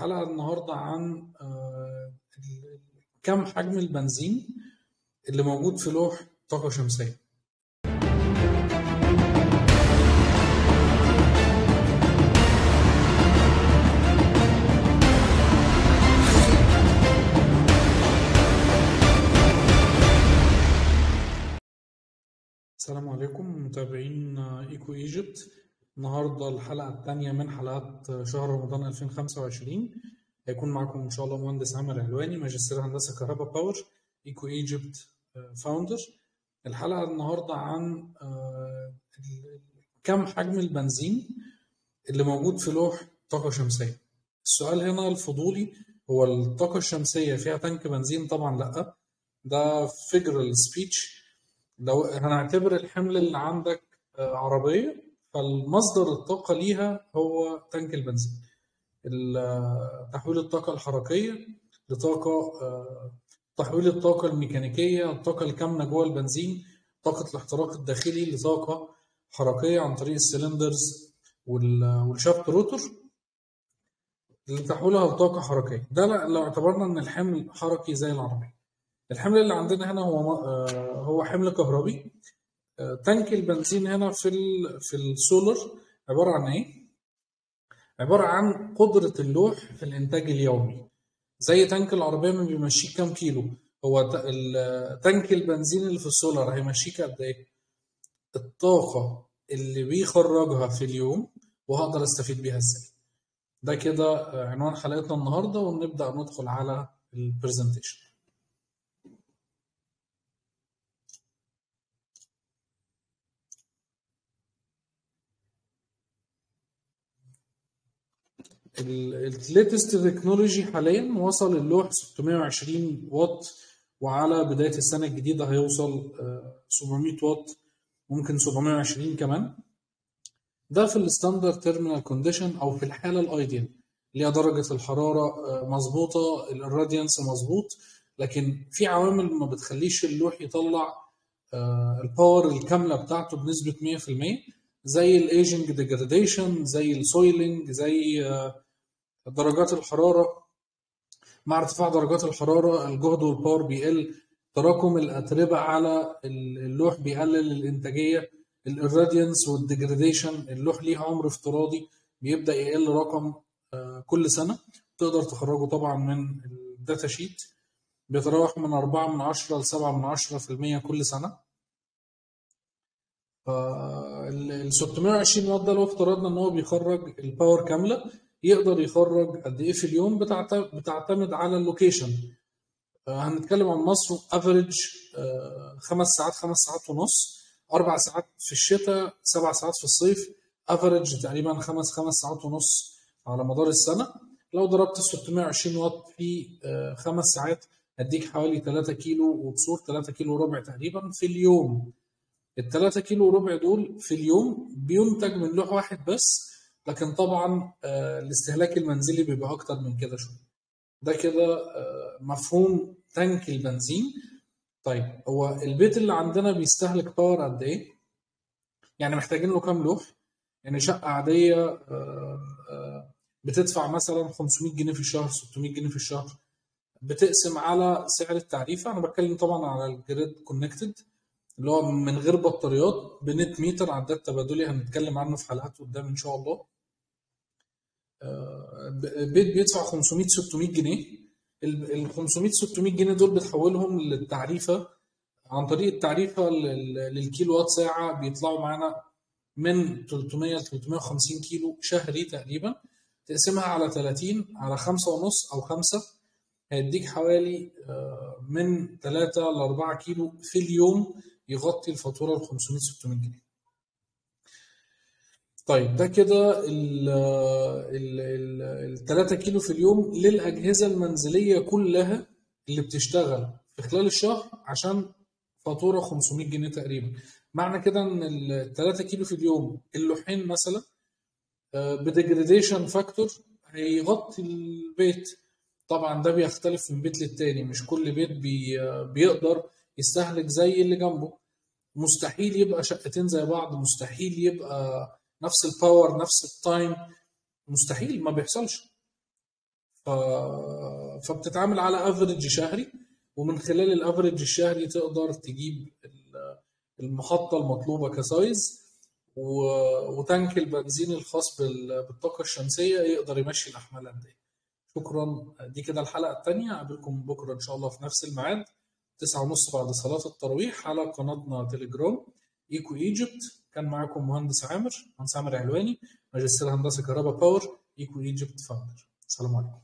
الحلقة النهاردة عن كم حجم البنزين اللي موجود في لوح طاقة شمسية. السلام عليكم متابعين ايكو ايجيبت. النهارده الحلقة الثانية من حلقات شهر رمضان 2025. هيكون معكم ان شاء الله مهندس عامر علواني، ماجستير هندسة كهرباء باور، ايكو ايجيبت فاوندر. الحلقة النهارده عن كم حجم البنزين اللي موجود في لوح طاقة شمسية. السؤال هنا الفضولي، هو الطاقة الشمسية فيها تانك بنزين؟ طبعا لا، ده فيجرال سبيتش. لو هنعتبر الحمل اللي عندك عربية، فالمصدر الطاقة ليها هو تانك البنزين. تحويل الطاقة الحركية لطاقة، تحويل الطاقة الميكانيكية، الطاقة الكامنة جوه البنزين، طاقة الاحتراق الداخلي لطاقة حركية عن طريق السلندرز والشافت روتور لتحويلها لطاقة حركية. ده لو اعتبرنا ان الحمل حركي زي العربية. الحمل اللي عندنا هنا هو حمل كهربي. تانك البنزين هنا في السولر عبارة عن ايه؟ عبارة عن قدرة اللوح في الانتاج اليومي. زي تانك العربية ما بيمشيك كام كيلو، هو تانك البنزين اللي في السولر هيمشيك قد ايه؟ الطاقة اللي بيخرجها في اليوم وهقدر استفيد بيها ازاي. ده كده عنوان حلقتنا النهاردة، ونبدأ ندخل على البرزنتيشن. الليتست تكنولوجي حاليا وصل اللوح 620 واط، وعلى بداية السنة الجديدة هيوصل 700 واط، ممكن 720 كمان. ده في الستاندرد تيرمينال كونديشن او في الحالة الايديال، اللي هي درجة الحرارة مظبوطة، الراديانس مظبوط، لكن في عوامل ما بتخليش اللوح يطلع الباور الكاملة بتاعته بنسبة 100%، زي الايجنج ديجراديشن، زي السويلنج، زي درجات الحرارة. مع ارتفاع درجات الحرارة الجهد والباور بيقل، تراكم الأتربة على اللوح بيقلل الإنتاجية، الراديانس والديجراديشن. اللوح ليه عمر افتراضي بيبدأ يقل رقم كل سنة، تقدر تخرجه طبعا من الداتا شيت، بيتراوح من 4 ل 7% كل سنة. ال 620 واط ده لو افترضنا ان هو بيخرج الباور كامله، يقدر يخرج قد ايه في اليوم؟ بتعتمد على اللوكيشن. هنتكلم عن مصر، افريج 5 ساعات، 5 ساعات ونص، 4 ساعات في الشتاء، 7 ساعات في الصيف، افريج تقريبا 5 ساعات ونص على مدار السنه. لو ضربت 620 واط في 5 ساعات هديك حوالي 3 كيلو وكسور، 3 كيلو وربع تقريبا في اليوم. ال3 كيلو وربع دول في اليوم بينتج من لوح واحد بس، لكن طبعا الاستهلاك المنزلي بيبقى اكتر من كده شويه. ده كده مفهوم تانك البنزين. طيب هو البيت اللي عندنا بيستهلك باور قد ايه؟ يعني محتاجين له كام لوح؟ يعني شقه عاديه بتدفع مثلا 500 جنيه في الشهر، 600 جنيه في الشهر، بتقسم على سعر التعريفه. انا بتكلم طبعا على الجريد كونكتد، اللي هو من غير بطاريات، بنت ميتر، عداد تبادلي هنتكلم عنه في حلقات قدام ان شاء الله. بيت بيدفع 500 600 جنيه. ال 500 600 جنيه دول بتحولهم للتعريفه عن طريق التعريفه للكيلو وات ساعه، بيطلعوا معانا من 300 ل 350 كيلو شهري تقريبا. تقسمها على 30 على 5 ونص او 5، هيديك حوالي من 3 ل 4 كيلو في اليوم، يغطي الفاتوره ال 500 600 جنيه. طيب ده كده ال 3 كيلو في اليوم للاجهزه المنزليه كلها اللي بتشتغل في خلال الشهر، عشان فاتوره 500 جنيه تقريبا. معنى كده ان ال 3 كيلو في اليوم اللوحين مثلا بديجريديشن فاكتور هيغطي البيت. طبعا ده بيختلف من بيت للتاني، مش كل بيت بيقدر يستهلك زي اللي جنبه. مستحيل يبقى شقتين زي بعض، مستحيل يبقى نفس الباور نفس التايم، مستحيل، ما بيحصلش. فبتتعامل على افريج شهري، ومن خلال الافريج الشهري تقدر تجيب المحطة المطلوبة كسايز، وتانك البنزين الخاص بالطاقة الشمسية يقدر يمشي الأحمال قد إيه. شكرا، دي كده الحلقة التانية. أقابلكم بكرة إن شاء الله في نفس الميعاد 9:30 بعد صلاة التراويح على قناتنا تليجرام إيكو إيجيبت. كان معاكم مهندس عامر علواني، ماجستير هندسة كهرباء باور، إيكو إيجيبت فاوندر. السلام عليكم.